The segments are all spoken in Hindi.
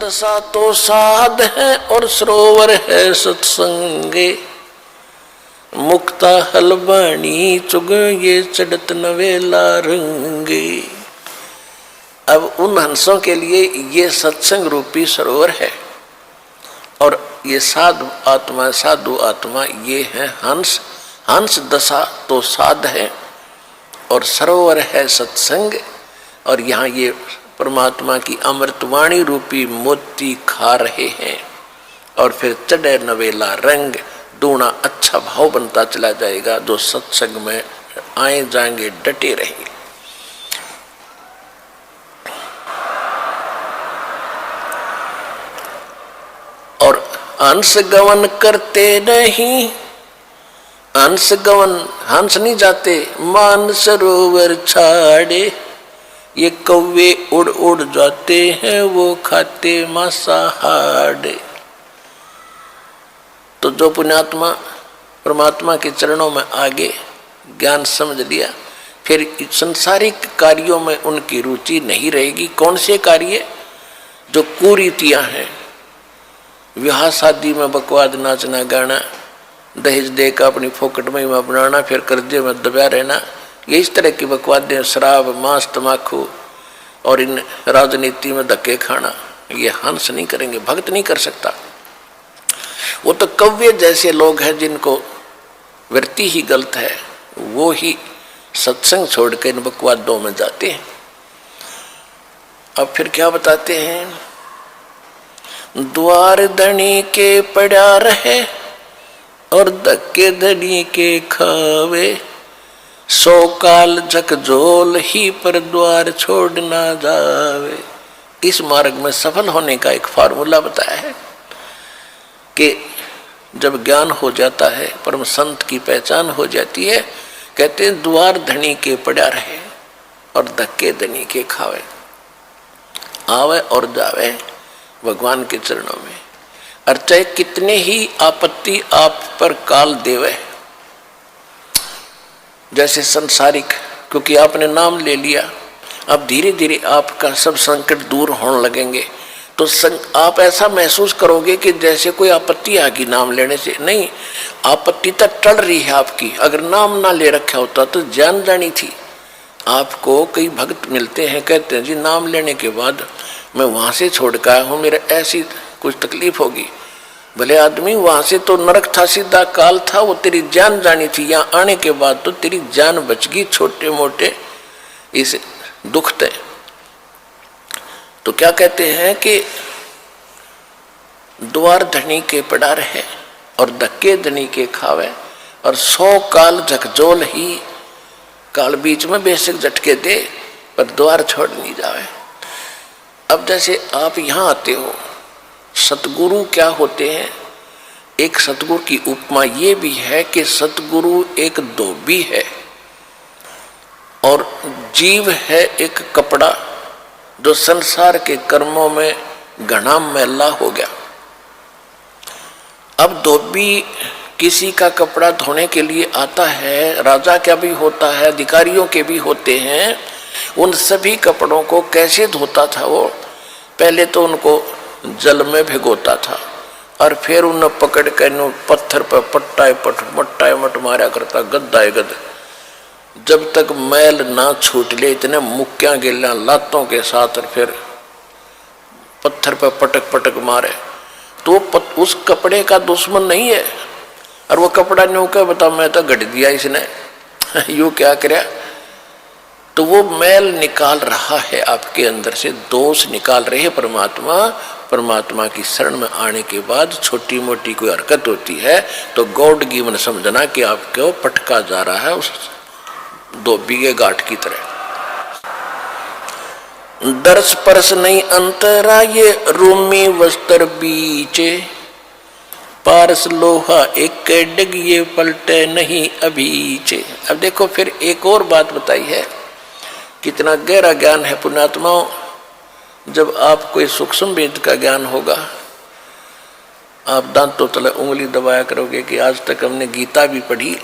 दशा तो साध है और सरोवर है सत्संगे, मुक्ता हलवाणी चुग ये चढ़त नवेला रंगे। अब उन हंसों के लिए ये सत्संग रूपी सरोवर है और ये साधु आत्मा ये है हंस। हंस दशा तो साध है और सरोवर है सत्संग, और यहाँ ये परमात्मा की अमृतवाणी रूपी मोती खा रहे हैं। और फिर चढ़े नवेला रंग, दूना अच्छा भाव बनता चला जाएगा। जो सत्संग में आए जाएंगे डटे रहेंगे। और हंस गवन करते नहीं, हंस गवन हंस नहीं जाते मान सरोवर छाड़े, ये कौवे उड़ उड़ जाते हैं वो खाते मांसाहार। तो जो पुण्यात्मा परमात्मा के चरणों में आगे ज्ञान समझ लिया, फिर संसारिक कार्यों में उनकी रुचि नहीं रहेगी। कौन से कार्य? जो कुरीतियां हैं, विवाह शादी में बकवाद नाचना गाना, दहेज दे का अपनी फोकट में बनाना, फिर कर्जे में दबा रहना, ये इस तरह की बकवादें, शराब मांस तमाकू और इन राजनीति में धक्के खाना, ये हंस नहीं करेंगे, भक्त नहीं कर सकता। वो तो कव्य जैसे लोग हैं जिनको वृत्ति ही गलत है, वो ही सत्संग छोड़ के इन बकवादों में जाते हैं। अब फिर क्या बताते हैं? द्वार धनी के पड़ा रहे और धक्के धनी के खावे, 100 काल झकझोल ही पर द्वार छोड़ ना जावे। इस मार्ग में सफल होने का एक फार्मूला बताया है कि जब ज्ञान हो जाता है, परम संत की पहचान हो जाती है, कहते हैं द्वार धनी के पड़ा रहे और धक्के धनी के खावे। आवे और जावे भगवान के चरणों में, और चाहे कितने ही आपत्ति आप पर काल देवे, जैसे संसारिक, क्योंकि आपने नाम ले लिया, अब धीरे धीरे आपका सब संकट दूर होने लगेंगे। तो आप ऐसा महसूस करोगे कि जैसे कोई आपत्ति आ गई नाम लेने से। नहीं, आपत्ति तक टल रही है आपकी। अगर नाम ना ले रखा होता तो जान जानी थी। आपको कई भक्त मिलते हैं, कहते हैं जी नाम लेने के बाद मैं वहां से छोड़ कर आया हूँ, मेरे ऐसी कुछ तकलीफ होगी। भले आदमी, वहां से तो नरक था, सीधा काल था, वो तेरी जान जानी थी। यहाँ आने के बाद तो तेरी जान बच गई छोटे मोटे इस दुख थे। तो क्या कहते हैं कि द्वार धनी के पड़ा रहे और धक्के धनी के खावे, और 100 काल झकझोल ही, काल बीच में बेशक झटके दे पर द्वार छोड़ नहीं जावे। अब जैसे आप यहाँ आते हो, सतगुरु क्या होते हैं? एक सतगुरु की उपमा ये भी है कि सतगुरु एक धोबी है और जीव है एक कपड़ा जो संसार के कर्मों में घना मैला हो गया। अब धोबी किसी का कपड़ा धोने के लिए आता है, राजा का भी होता है, अधिकारियों के भी होते हैं। उन सभी कपड़ों को कैसे धोता था वो? पहले तो उनको जल में भिगोता था और फिर उन्हें पकड़ कर पत्थर पर मट्टा मट मारा करता, गद्दा गद, जब तक मैल ना छूट ले, इतने मुक्कियां गिल्ला लातों के साथ, और फिर पत्थर पर पटक पटक मारे। तो उस कपड़े का दुश्मन नहीं है, और वो कपड़ा न्यू क्या बता, मैं तो गढ़ दिया इसने यू क्या करे। तो वो मैल निकाल रहा है आपके अंदर से, दोष निकाल रहे हैं परमात्मा। परमात्मा की शरण में आने के बाद छोटी मोटी कोई हरकत होती है तो गॉड गिवन समझना कि आपको पटका जा रहा है उस धोबी के गांठ की तरह। दर्श परस नहीं अंतरा ये रूमी वस्त्र बीचे, पारस लोहा एक डग ये पलटे नहीं अभीचे। अब देखो फिर एक और बात बताई है, कितना गहरा ज्ञान है पुण्यात्माओं। जब आप कोई सूक्ष्म वेद का ज्ञान होगा, आप दांतों तले उंगली दबाया करोगे कि आज तक हमने गीता भी पढ़ी।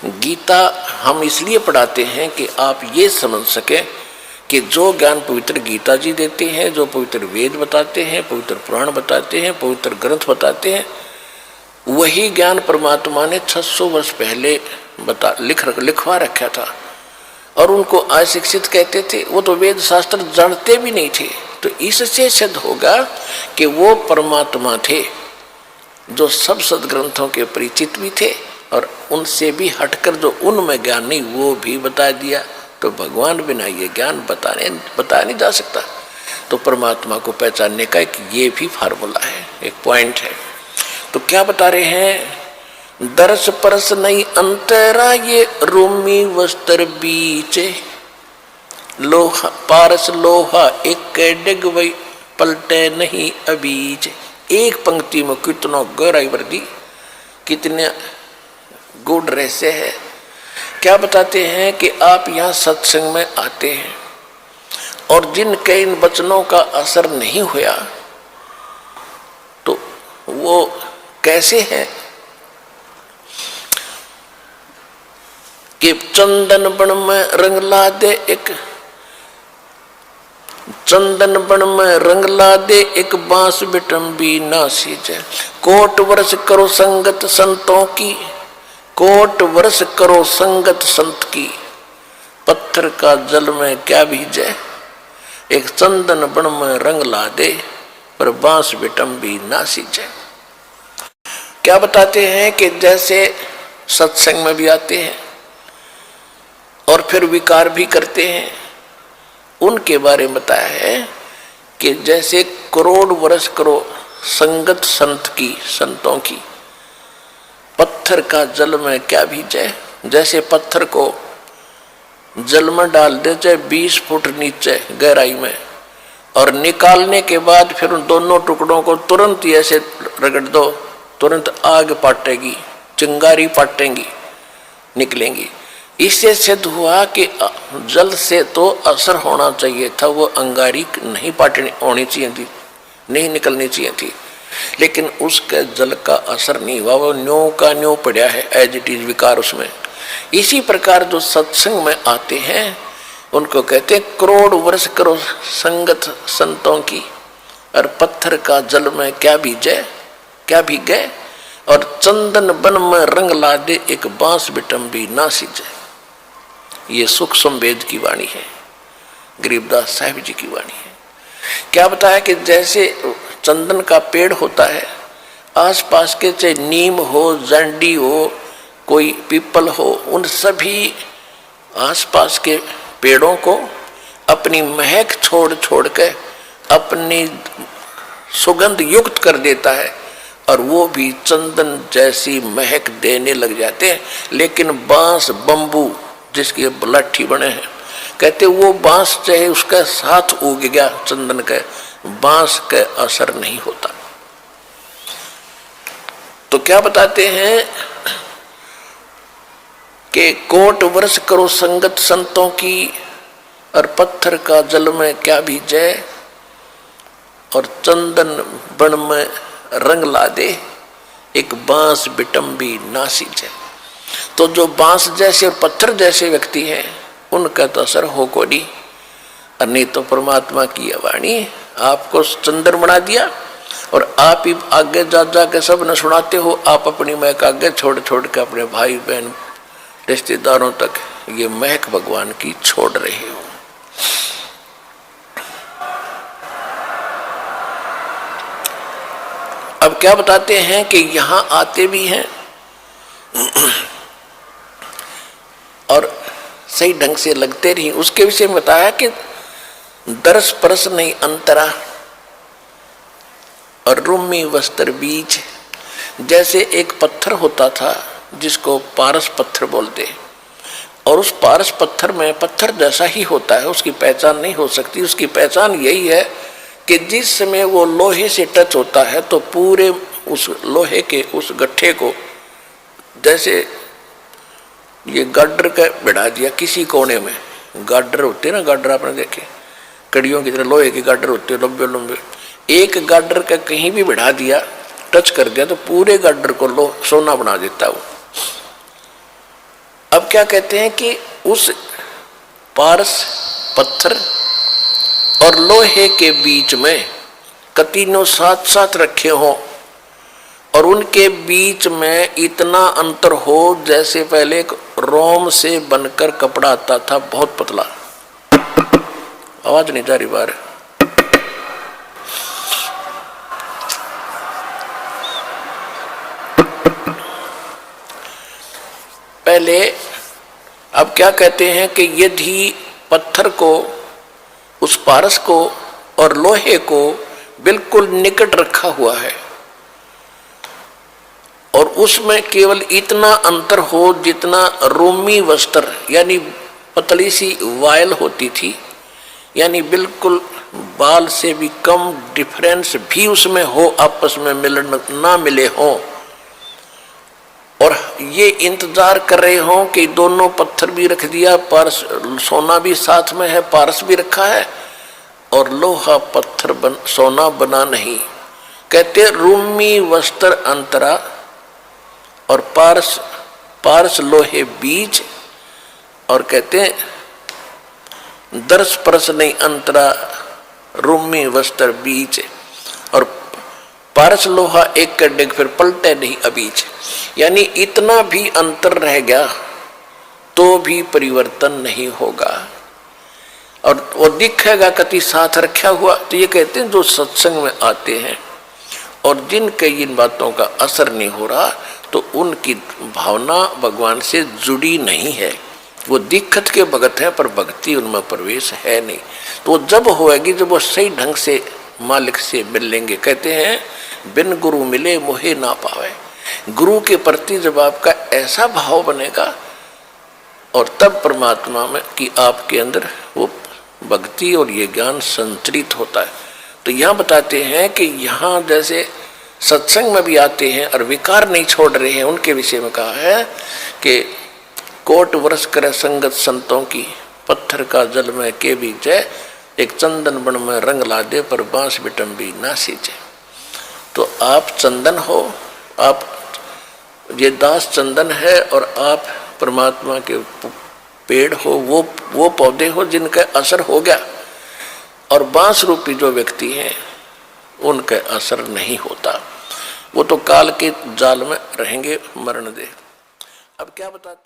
गीता हम इसलिए पढ़ाते हैं कि आप ये समझ सके कि जो ज्ञान पवित्र गीता जी देते हैं, जो पवित्र वेद बताते हैं, पवित्र पुराण बताते हैं, पवित्र ग्रंथ बताते हैं, वही ज्ञान परमात्मा ने 600 वर्ष पहले लिखवा रखा था। और उनको अशिक्षित कहते थे, वो तो वेद शास्त्र जानते भी नहीं थे। तो इससे सिद्ध होगा कि वो परमात्मा थे जो सब सदग्रंथों के परिचित भी थे, और उनसे भी हटकर जो उनमें ज्ञान नहीं वो भी बता दिया। तो भगवान बिना ये ज्ञान बताया नहीं जा सकता। तो परमात्मा को पहचानने का एक ये भी फार्मूला है, एक पॉइंट है। तो क्या बता रहे हैं, दरस परस नहीं अंतरा ये रोमी वस्त्र बीच, लोहा पारस लोहा एक डिग वही पलटे नहीं अबीज। एक पंक्ति में कितना गहराई वर्दी, कितने गूढ़ रहस्य है। क्या बताते हैं कि आप यहाँ सत्संग में आते हैं और जिनके इन वचनों का असर नहीं हुआ तो वो कैसे हैं कि चंदन बन में रंग ला दे एक, चंदन बन में रंग ला दे एक बांस बिटम्बी ना सींचे। कोट वर्ष करो संगत संतों की, कोट वर्ष करो संगत संत की, पत्थर का जल में क्या भीजे। एक चंदन बन में रंग ला दे पर बांस बिटम्बी ना सींचे। क्या बताते हैं कि जैसे सत्संग में भी आते हैं और फिर विकार भी करते हैं, उनके बारे में बताया है कि जैसे करोड़ वर्ष करो संगत संत की, संतों की, पत्थर का जल में क्या भीजे। जैसे पत्थर को जल में डाल दे चाहे 20 फुट नीचे गहराई में, और निकालने के बाद फिर उन दोनों टुकड़ों को तुरंत ही ऐसे रगड़ दो, तुरंत आग पाटेगी, चिंगारी पाटेंगी, निकलेंगी। इससे सिद्ध हुआ कि जल से तो असर होना चाहिए था, वो अंगारी नहीं पाटनी होनी चाहिए थी, नहीं निकलनी चाहिए थी, लेकिन उसके जल का असर नहीं हुआ, वो न्यों का न्यों पड़ा है, एज इट इज विकार उसमें। इसी प्रकार जो सत्संग में आते हैं उनको कहते हैं करोड़ वर्ष करो संगत संतों की, और पत्थर का जल में क्या भीजे, क्या भीगे, और चंदन बन में रंग ला दे एक बांस बिटम्बी ना सींचे। ये सुख संवेद की वाणी है, गरीबदास साहिब जी की वाणी है। क्या बताया कि जैसे चंदन का पेड़ होता है, आसपास के चाहे नीम हो, जंडी हो, कोई पीपल हो, उन सभी आसपास के पेड़ों को अपनी महक छोड़ छोड़ के अपनी सुगंध युक्त कर देता है, और वो भी चंदन जैसी महक देने लग जाते हैं। लेकिन बांस बंबू जिसकी लाठी बने हैं, कहते वो बांस चाहे उसका साथ उग गया चंदन का, बांस का असर नहीं होता। तो क्या बताते हैं कि कोट वर्ष करो संगत संतों की, और पत्थर का जल में क्या भीजे, और चंदन बन में रंग ला दे एक बांस बिटम्बी ना सींचे। तो जो बांस जैसे और पत्थर जैसे व्यक्ति हैं उनका तो असर हो को नहीं, और नहीं तो परमात्मा की वाणी आपको चंदन बना दिया, और आप ही आगे जा जा के सब न सुनाते हो। आप अपनी महक आगे छोड़ छोड़ के अपने भाई बहन रिश्तेदारों तक ये महक भगवान की छोड़ रहे हो। अब क्या बताते हैं कि यहां आते भी हैं और सही ढंग से लगते नहीं। उसके विषय में बताया कि दरस परस नहीं अंतरा और रूमी वस्त्र बीज। जैसे एक पत्थर होता था जिसको पारस पत्थर बोलते, और उस पारस पत्थर में पत्थर जैसा ही होता है, उसकी पहचान नहीं हो सकती। उसकी पहचान यही है कि जिस समय वो लोहे से टच होता है तो पूरे उस लोहे के उस गट्ठे को, जैसे ये गाडर का बिठा दिया किसी कोने में, गाडर होते ना, गाडर आपने देखे कड़ियों की तरह लोहे के गाडर होते हैं लंबे लंबे, एक गाडर का कहीं भी बिठा दिया, टच कर दिया तो पूरे गाडर को सोना बना देता वो। अब क्या कहते हैं कि उस पारस पत्थर और लोहे के बीच में कतीनों साथ साथ रखे हों और उनके बीच में इतना अंतर हो जैसे पहले एक रोम से बनकर कपड़ा आता था, बहुत पतला। आवाज नहीं जा रही बाहर। पहले अब क्या कहते हैं कि यदि पत्थर को, उस पारस को और लोहे को बिल्कुल निकट रखा हुआ है और उसमें केवल इतना अंतर हो जितना रोमी वस्त्र यानी पतली सी वायल होती थी, यानी बिल्कुल बाल से भी कम डिफरेंस भी उसमें हो, आपस में मिलन ना मिले हो, और ये इंतजार कर रहे हो कि दोनों पत्थर भी रख दिया, पारस सोना भी साथ में है, पारस भी रखा है और लोहा पत्थर सोना बना नहीं। कहते रूमी वस्त्र अंतरा और पारस लोहे बीज, और कहते दर्श परस नहीं अंतरा रूमी वस्त्र बीज, और पारस लोहा एक कर डेग फिर पलटे नहीं अबीज। यानी इतना भी अंतर रह गया तो भी परिवर्तन नहीं होगा और वो दिखेगा कति साथ रखा हुआ। तो ये कहते हैं जो सत्संग में आते हैं और जिनके इन बातों का असर नहीं हो रहा तो उनकी भावना भगवान से जुड़ी नहीं है, वो दिक्कत के भगत है पर भक्ति उनमें प्रवेश है नहीं। तो वो जब होएगी जब वो सही ढंग से मालिक से मिल लेंगे। कहते हैं बिन गुरु मिले मोहे ना पावे। गुरु के प्रति जब आपका ऐसा भाव बनेगा और तब परमात्मा में कि आपके अंदर वो भक्ति और ये ज्ञान संतरित होता है। तो यहाँ बताते हैं कि यहाँ जैसे सत्संग में भी आते हैं और विकार नहीं छोड़ रहे हैं, उनके विषय में कहा है कि कोट वर्ष करे संगत संतों की, पत्थर का जल में के बीच है, एक चंदन बन में रंग ला दे पर बांस बिटम्बी ना सींचे। तो आप चंदन हो, आप ये दास चंदन है और आप परमात्मा के पेड़ हो, वो पौधे हो जिनका असर हो गया, और बांस रूपी जो व्यक्ति हैं उनका असर नहीं होता, वो तो काल के जाल में रहेंगे, मरण दे। अब क्या बताते